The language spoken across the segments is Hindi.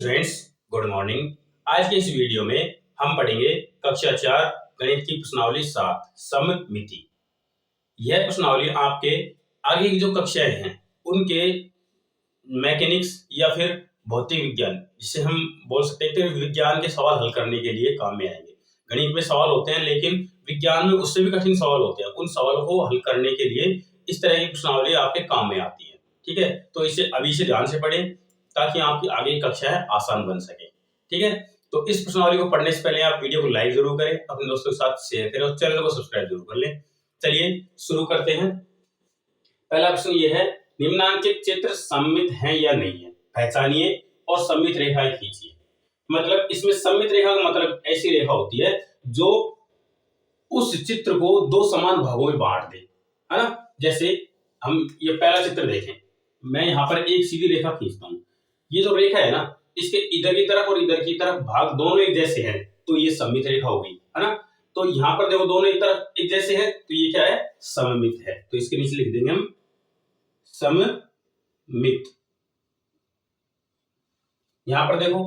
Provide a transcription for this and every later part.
Friends, good morning. आज के इस वीडियो में हम पढ़ेंगे कक्षा 4 गणित की प्रश्नावली 7 सममिति। यह प्रश्नावली आपके आगे की जो कक्षाएं हैं उनके मैकेनिक्स या फिर भौतिक विज्ञान, जिसे हम बोल सकते हैं कि विज्ञान के सवाल हल करने के लिए काम में आएंगे। गणित में सवाल होते हैं लेकिन विज्ञान में उससे भी कठिन सवाल होते हैं। उन सवालों को हल करने के लिए इस तरह की प्रश्नावली आपके काम में आती है। ठीक है, तो इसे अभी से ध्यान से पढ़ें ताकि आपकी आगे की कक्षाएं आसान बन सके। ठीक है, तो इस प्रश्नावली को पढ़ने से पहले आप वीडियो को लाइक जरूर करें, अपने दोस्तों के साथ शेयर करें और चैनल को सब्सक्राइब जरूर कर लें। चलिए शुरू करते हैं। पहला प्रश्न ये है, निम्नांकित चित्र सममित है या नहीं है, पहचानिए और सममित रेखाएं खींचिए। मतलब इसमें सममित रेखा का मतलब ऐसी रेखा होती है जो उस चित्र को दो समान भागों में बांट दे, है ना। जैसे हम ये पहला चित्र देखें, मैं यहाँ पर एक सीधी रेखा खींचता हूँ। ये जो रेखा है ना, इसके इधर की तरफ और इधर की तरफ भाग दोनों एक जैसे हैं, तो ये सममित रेखा हो गई, है ना। तो यहाँ पर देखो दोनों एक तरफ एक जैसे हैं, तो ये क्या है, सममित है। तो इसके नीचे लिख देंगे हम सममित। यहां पर देखो,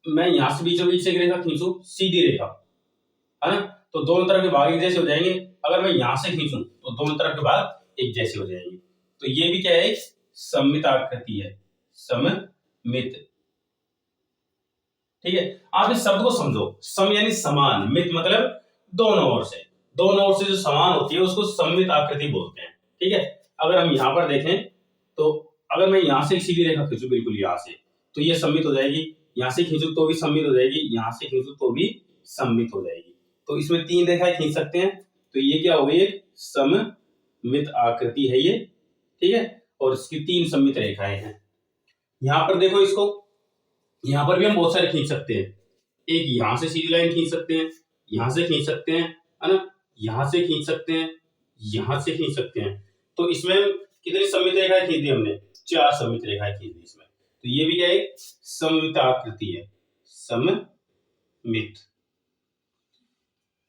मैं यहां से बीचों बीच से एक रेखा खींचू, सीधी रेखा, है ना, तो दोनों तरफ के भाग एक जैसे हो जाएंगे। अगर मैं यहां से खींचूं तो दोनों तरफ के भाग एक जैसे हो जाएंगे। तो ये भी क्या है, सममित आकृति है, सममित। ठीक है, आप इस शब्द को समझो। सम यानी समान, मित मतलब दोनों ओर से, दोनों ओर से जो समान होती है उसको सममित आकृति बोलते हैं। ठीक है, अगर हम यहां पर देखें तो अगर मैं यहां से एक सीधी रेखा खींचू बिल्कुल यहां से, तो ये सममित हो जाएगी। यहां से खींचू तो भी सममित हो जाएगी, यहां से खींचू तो भी सममित हो जाएगी। तो इसमें तीन रेखाएं खींच सकते हैं, तो ये क्या हो गई, एक सममित आकृति है ये। ठीक है, और इसकी तीन सममित रेखाएं हैं। यहां पर देखो, इसको यहां पर भी हम बहुत सारे खींच सकते हैं। एक यहां से सीधी लाइन खींच सकते हैं, यहां से खींच सकते हैं, है ना, यहां से खींच सकते हैं, यहां से खींच सकते हैं। तो इसमें कितनी सममित रेखाएं खींच दी हमने, 4 सममित रेखाएं खींच दी इसमें। तो ये भी क्या है, सममित आकृति है, सममित।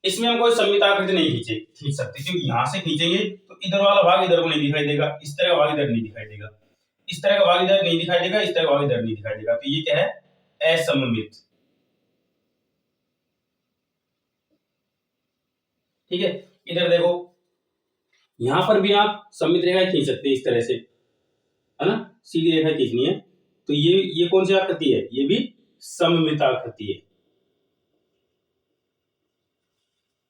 इसमें हम कोई सममित आकृति नहीं खींच सकते, क्योंकि यहां से खींचेंगे तो इधर वाला भाग इधर को नहीं दिखाई देगा, इस तरह का भाग इधर नहीं दिखाई देगा, इस तरह का भाग इधर नहीं दिखाई देगा, इस तरह का भाग इधर नहीं दिखाई देगा। तो ये क्या है, असममित। ठीक है, इधर देखो, यहां पर भी आप सममित रेखा खींच सकते हैं इस तरह से, है ना, सीधी रेखा खींचनी है। तो ये कौन सी आकृति है, ये भी सममित आकृति है।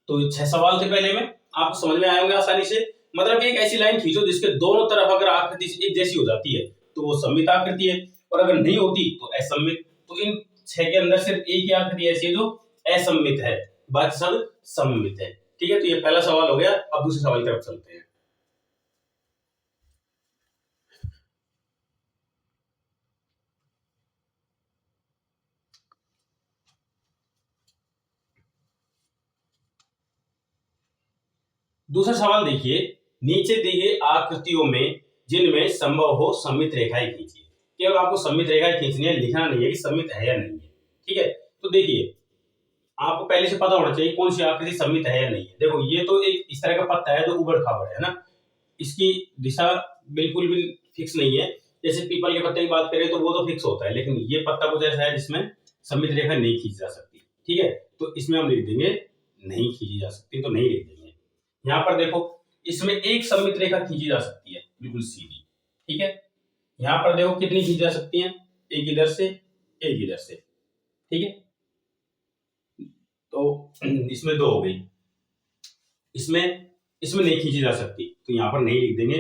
तो 6 सवाल थे पहले में, आपको समझ में आए होंगे आसानी से। मतलब एक ऐसी लाइन खींचो जिसके दोनों तरफ अगर आकृति एक जैसी हो जाती है तो वो सममित आकृति है, और अगर नहीं होती तो असममित। तो इन 6 के अंदर सिर्फ एक ही आकृति ऐसी है जो असममित है, बाकी सब सममित है। ठीक है, तो ये पहला सवाल हो गया। अब दूसरे सवाल की तरफ चलते हैं। दूसरा सवाल देखिए, नीचे दी गई आकृतियों में जिनमें संभव हो सममित रेखाएं खींचिए। केवल आपको सममित रेखाएं खींचनी है, लिखना नहीं है कि सममित है या नहीं है। ठीक है, तो देखिए, आपको पहले से पता होना चाहिए कौन सी आकृति सममित है या नहीं है। देखो, ये तो एक इस तरह का पत्ता है जो उबड़ खाबड़ है ना, इसकी दिशा बिल्कुल भी फिक्स नहीं है। जैसे पीपल के पत्ते की बात करें तो वो तो फिक्स होता है, लेकिन ये पत्ता कुछ ऐसा है जिसमें सममित रेखा नहीं खींची जा सकती। ठीक है, तो इसमें हम लिख देंगे नहीं खींची जा सकती, तो नहीं लिख देंगे। यहाँ पर देखो, इसमें एक सममित रेखा खींची जा सकती है बिल्कुल सीधी। ठीक है, यहाँ पर देखो कितनी खींची जा सकती है, एक इधर से, एक इधर से। ठीक है, तो इसमें 2 हो गई, इसमें नहीं खींची जा सकती, तो यहाँ पर नहीं लिख देंगे,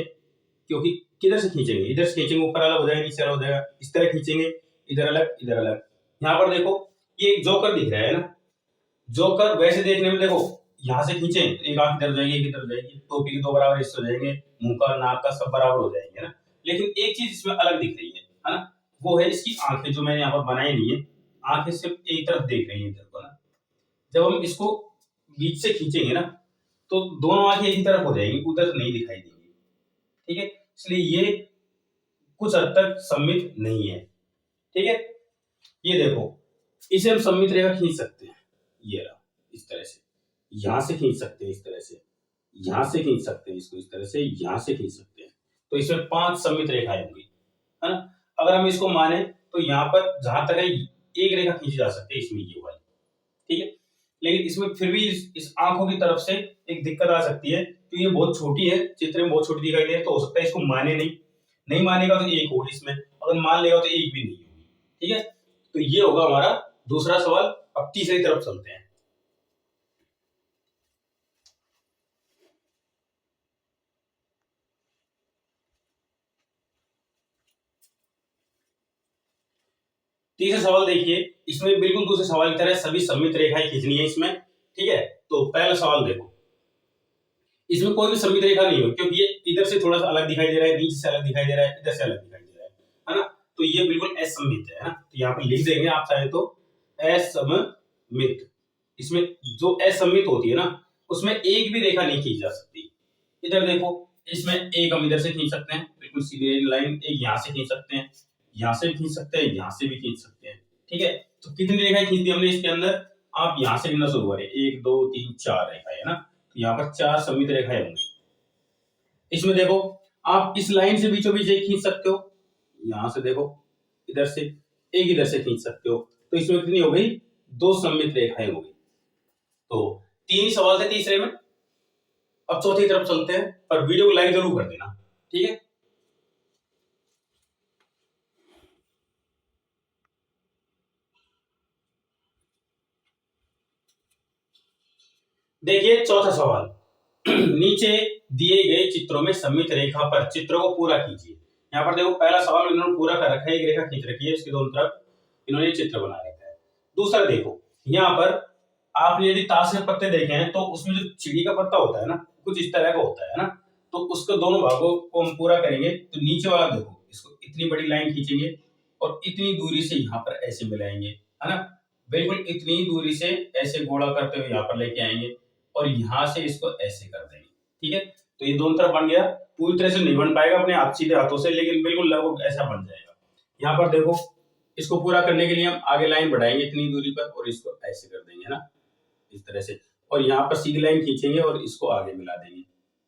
क्योंकि किधर से खींचेंगे, इधर से खींचेंगे ऊपर अलग हो जाएगा, नीचे अलग हो जाएगा, इस तरह खींचेंगे, इधर अलग इधर अलग। यहाँ पर देखो, ये एक जोकर दिख रहा है ना, जोकर वैसे देखने में देखो, यहां से खींचे एक आंख इधर हो जाएगी, एक इधर हो जाएगी, टोपी के 2 बराबर हिस्से हो जाएंगे, मुंह का नाक का सब बराबर हो जाएंगे ना। लेकिन एक चीज इसमें अलग दिख रही है ना, वो है इसकी आंखें, जो मैंने यहाँ पर बनाई नहीं है। आंखें सिर्फ एक तरफ देख रही है इधर को ना। जब हम इसको बीच से खींचेंगे ना तो दोनों आंखें एक ही तरफ हो जाएंगी, उधर नहीं दिखाई देंगी। ठीक है, इसलिए ये कुछ हद तक सममित नहीं है। ठीक है, ये देखो, इसे हम सममित रेखा खींच सकते हैं, ये रहा इस तरह से, यहां से खींच सकते हैं इस तरह से, यहां से खींच सकते हैं इसको इस तरह से, यहां से खींच सकते हैं। तो इसमें 5 सममित रेखाएं होंगी, है ना। अगर हम इसको माने तो यहाँ पर जहां तक है एक रेखा खींची जा सकती है, इसमें ये वाली, ठीक है। लेकिन इसमें फिर भी इस आंखों की तरफ से एक दिक्कत आ सकती है, तो ये बहुत छोटी है, चित्र में बहुत छोटी दिखाई दे रही है, तो हो सकता है इसको माने नहीं, नहीं मानेगा तो एक होगी इसमें, अगर मान लेगा तो एक भी नहीं होगी, ठीक है। तो ये होगा हमारा दूसरा सवाल। अब तीसरी तरफ चलते हैं। तीसरा सवाल देखिए, इसमें बिल्कुल दूसरे सवाल की तरह सभी सममित रेखाएं खींचनी है इसमें, ठीक है। तो पहला सवाल देखो, इसमें कोई भी सममित रेखा नहीं हो, क्योंकि ये इधर से थोड़ा सा अलग दिखाई दे रहा है, नीचे से अलग दिखाई दे रहा है, इधर से अलग दिखाई दे रहा है ना। तो ये बिल्कुल असममित है ना। तो यहाँ पे लिख देंगे आप चाहे तो असममित। इसमें जो असममित होती है ना, उसमें एक भी रेखा नहीं खींची जा सकती। इधर देखो, इसमें एक हम इधर से खींच सकते हैं, बिल्कुल सीधी लाइन, एक यहाँ से खींच सकते हैं, यहाँ से भी खींच सकते हैं, यहाँ से भी खींच सकते हैं, ठीक है। तो कितनी रेखाएं खींच दी हमने इसके अंदर, आप यहाँ से गिनना शुरू करें, 1 2 3 4 रेखाएं है ना। तो यहाँ पर 4 सममित रेखाएं होंगी। इसमें देखो, आप इस लाइन से बीचों बीच एक खींच सकते हो, यहाँ से देखो, इधर से एक, इधर से खींच सकते हो। तो इसमें कितनी हो गई, 2 सममित रेखाएं हो गई। तो 3 ही सवाल थे तीसरे में। अब चौथी तरफ चलते हैं, पर वीडियो को लाइक जरूर कर देना, ठीक है। देखिए चौथा सवाल, नीचे दिए गए चित्रों में सममित रेखा पर चित्रों को पूरा कीजिए। यहाँ पर देखो, पहला सवाल इन्होंने पूरा कर रखा है, एक रेखा खींच रखी है, इसके दोनों तरफ इन्होंने चित्र बना रखा है। दूसरा देखो, यहाँ पर आपने यदि ताश के पत्ते देखे हैं, तो उसमें जो चिड़ी का पत्ता होता है ना, कुछ इस तरह का होता है ना। तो उसके दोनों भागों को हम पूरा करेंगे। तो नीचे वाला देखो, इसको इतनी बड़ी लाइन खींचेंगे और इतनी दूरी से यहाँ पर ऐसे मिलाएंगे, है ना। बिल्कुल इतनी दूरी से ऐसे गोला करते हुए यहाँ पर लेके आएंगे और यहाँ से इसको ऐसे कर देंगे, ठीक है। तो ये दोनों तरफ बन गया। पूरी तरह से नहीं बन पाएगा अपने हाथ सीधे हाथों से, लेकिन बिल्कुल लगभग ऐसा बन जाएगा। यहाँ पर देखो, इसको पूरा करने के लिए हम आगे लाइन बढ़ाएंगे इतनी दूरी पर और इसको ऐसे कर देंगे ना, इस तरह से। और यहाँ पर सीधी लाइन खींचेंगे और इसको आगे मिला देंगे।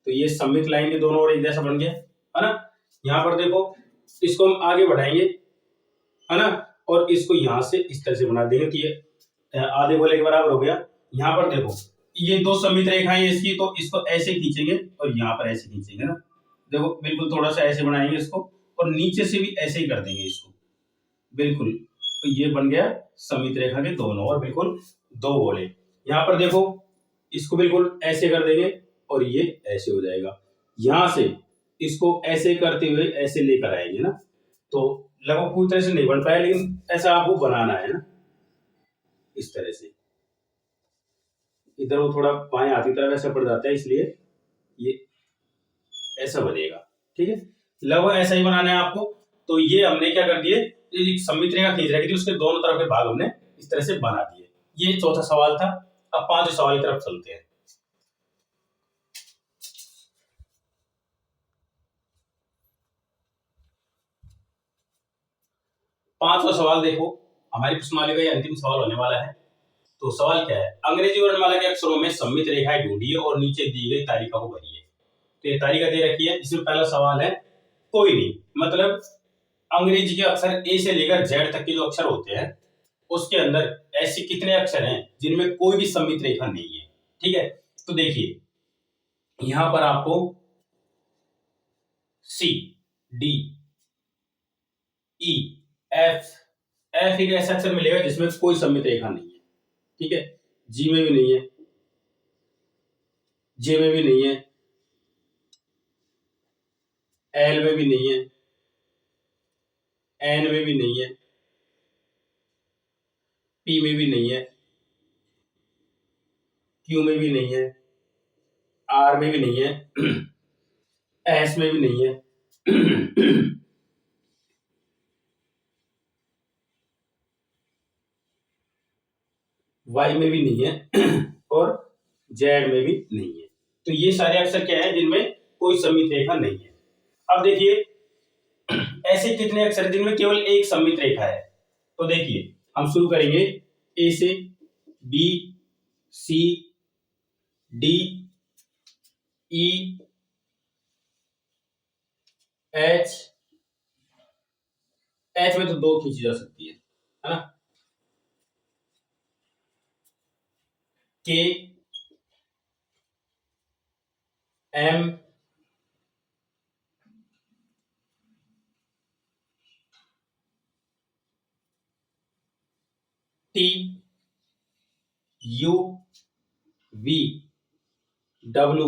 तो ये सममित लाइन के दोनों ओर एक जैसा बन गया, है ना। यहाँ पर देखो, इसको हम आगे बढ़ाएंगे, है ना, और इसको यहाँ से इस तरह से बना देंगे। तो ये आधे गोले के बराबर हो गया। यहाँ पर देखो, ये 2 सममित रेखाएं इसकी, तो इसको ऐसे खींचेंगे और यहाँ पर ऐसे खींचेंगे ना। देखो, बिल्कुल थोड़ा सा ऐसे बनाएंगे इसको और नीचे से भी ऐसे ही कर देंगे इसको, बिल्कुल। तो ये बन गया सममित रेखा के दोनों ओर बिल्कुल 2 गोले। यहाँ पर देखो, इसको बिल्कुल ऐसे कर देंगे और ये ऐसे हो जाएगा। यहां से इसको ऐसे करते हुए ऐसे लेकर आएंगे ना। तो लगभग पूरी तरह से नहीं बन पाया, लेकिन ऐसा आपको बनाना है ना, इस तरह से। इधर वो थोड़ा बाएं हाथ की तरफ ऐसा पड़ जाता है, इसलिए ये ऐसा बनेगा, ठीक है। लगभग ऐसा ही बनाना है आपको। तो ये हमने क्या कर दिए, एक सममित रेखा खींच रखी थी, उसके दोनों तरफ के भाग हमने इस तरह से बना दिए। ये चौथा सवाल था। अब पांचवें सवाल की तरफ चलते हैं। पांचवा सवाल देखो, हमारी प्रश्नमाला का ये अंतिम सवाल होने वाला है। तो सवाल क्या है, अंग्रेजी वर्णमाला के अक्षरों में सममित रेखाएं ढूंढिए और नीचे दी गई तालिका को भरिए। तो ये तालिका दे रखी है। इसमें पहला सवाल है, कोई नहीं, मतलब अंग्रेजी के अक्षर ए से लेकर जेड तक के जो अक्षर होते हैं, उसके अंदर ऐसे कितने अक्षर हैं जिनमें कोई भी सममित रेखा नहीं है, ठीक है। तो देखिए, यहां पर आपको सी, डी, ई, एफ, एफ एक ऐसा अक्षर मिलेगा जिसमें कोई सममित रेखा नहीं है, ठीक है। जी में भी नहीं है, जे में भी नहीं है, एल में भी नहीं है, एन में भी नहीं है, पी में भी नहीं है, क्यू में भी नहीं है, आर में भी नहीं है, एस में भी नहीं है, वाई में भी नहीं है और जेड में भी नहीं है। तो ये सारे अक्षर क्या है जिनमें कोई सममित रेखा नहीं है। अब देखिए, ऐसे कितने अक्षर हैं जिनमें केवल एक सममित रेखा है। तो देखिए, हम शुरू करेंगे ए से, B, C, D, E, H, H में तो 2 खींची जा सकती है ना। K M T U V W,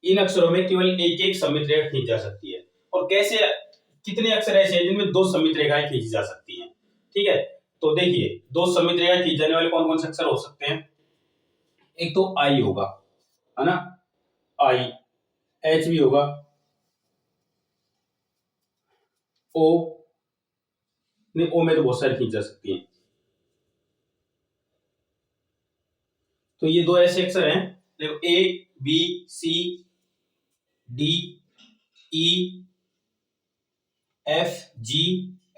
इन अक्षरों में केवल एक एक सममित रेखा खींची जा सकती है। और कैसे, कितने अक्षर ऐसे हैं जिनमें 2 सममित रेखाएं खींची जा सकती हैं। ठीक है, तो देखिए 2 सममित रेखाएं खींचे जाने वाले कौन कौन से अक्षर हो सकते हैं। एक तो आई होगा, है ना, आई, एच भी होगा, ओ, नहीं ओ में तो बहुत सारी खींच जा सकती हैं। तो ये 2 ऐसे अक्षर हैं, देखो A B C D E F G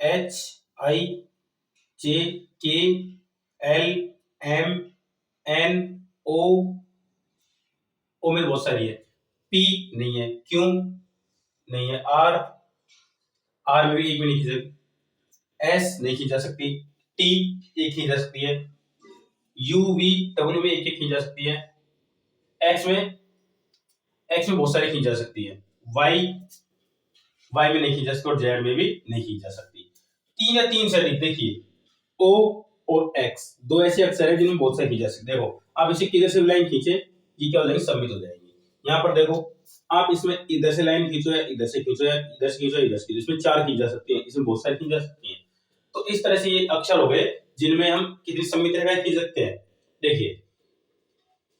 H I J K L M N O, O में बहुत सारी है, पी नहीं है, क्यू नहीं है, आर, आर में भी एक भी नहीं खींच सकती, एस नहीं खींच जा सकती, टी एक खींच जा सकती है, यू वी डब्ल्यू में एक एक खींच जा सकती है, एक्स में बहुत सारी खींच जा सकती है, वाई में नहीं खींच जा सकती और जेड में भी नहीं खींच जा सकती। 3 या 3 से अधिक, देखिए ओ और एक्स 2 ऐसे अक्षर है जिनमें बहुत सारी खींच जा सकती है। देखो आप इसे किधर से लाइन खींचे, ये क्या हो जाएगी, सम्मित हो जाएगी। यहाँ पर देखो आप इसमें इधर से लाइन खींचो या इधर से खींचो या इधर से खींचो, इधर से खींचो, इसमें 4 खींच जा सकती है, इसमें बहुत सारी खींच जा सकती है। तो इस तरह से ये अक्षर हो गए जिनमें हम कितनी सम्मित रेखाएं खींच सकते हैं। देखिए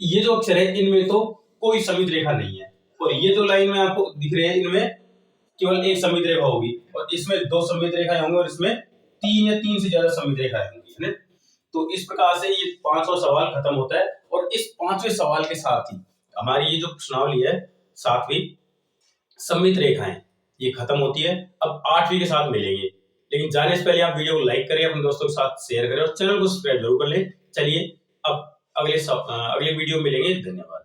ये जो अक्षर है इनमें तो कोई सम्मित रेखा नहीं है, और ये जो लाइन में आपको दिख रहे हैं इनमें केवल एक सम्मित रेखा होगी, और इसमें 2 सम्मित रेखाएं होंगी, और इसमें 3 या 3 से ज्यादा सम्मित रेखाएं होंगी, है ना। तो इस प्रकार से ये 5वां सवाल खत्म होता है, और इस 5वें सवाल के साथ ही हमारी ये जो प्रश्नावली है 7वीं सम्मित रेखाएं ये खत्म होती है। अब 8वीं के साथ मिलेंगे, लेकिन जाने से पहले आप वीडियो को लाइक करें, अपने दोस्तों के साथ शेयर करें और चैनल को सब्सक्राइब जरूर कर लें। चलिए अब अगले वीडियो में मिलेंगे, धन्यवाद।